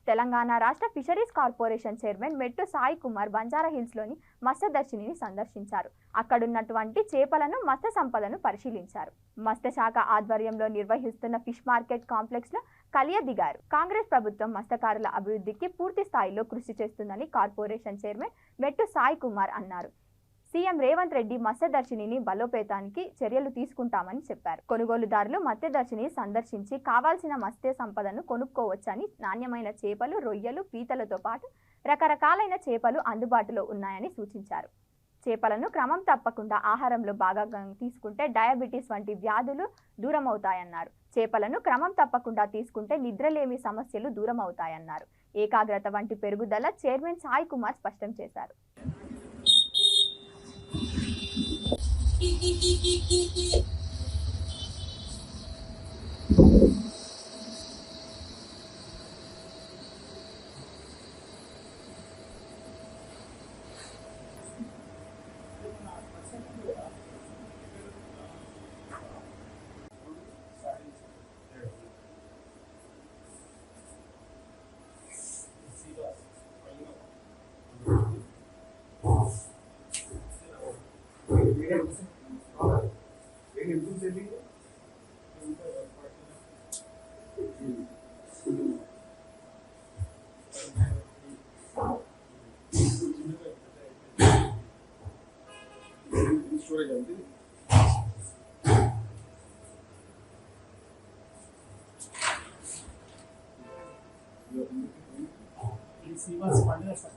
తెలంగాణ రాష్ట్ర fisheries corporation chairman మెట్టు సాయి కుమార్ బంజారాహిల్స్లోని మత్స్యదర్శినిని సందర్శించారు. అక్కడున్నటువంటి చేపలను మత్స్య సంపదను పరిశీలించారు. మత్స్యశాఖ ఆధ్వర్యంలో నిర్వహిస్తున్న ఫిష్ మార్కెట్ కాంప్లెక్స్లో కలియదిగారు. కాంగ్రెస్ ప్రభుత్వం మత్స్యకారుల అభివృద్ధికి పూర్తి స్థాయిలో కృషి చేస్తుందని కార్పొరేషన్ చైర్మన్ మెట్టు సాయి కుమార్ అన్నారు. సీఎం రేవంత్ రెడ్డి మత్స్యదర్శినిని బలోపేతానికి చర్యలు తీసుకుంటామని చెప్పారు. కొనుగోలుదారులు మత్స్యదర్శిని సందర్శించి కావాల్సిన మత్స్య సంపదను కొనుక్కోవచ్చని, నాణ్యమైన చేపలు, రొయ్యలు, పీతలతో పాటు రకరకాలైన చేపలు అందుబాటులో ఉన్నాయని సూచించారు. చేపలను క్రమం తప్పకుండా ఆహారంలో భాగంగా తీసుకుంటే డయాబెటీస్ వంటి వ్యాధులు దూరమవుతాయన్నారు. చేపలను క్రమం తప్పకుండా తీసుకుంటే నిద్రలేమి సమస్యలు దూరమవుతాయన్నారు. ఏకాగ్రత వంటి పెరుగుదల చైర్మన్ సాయి కుమార్ స్పష్టం చేశారు. Sim, mas pode deixar.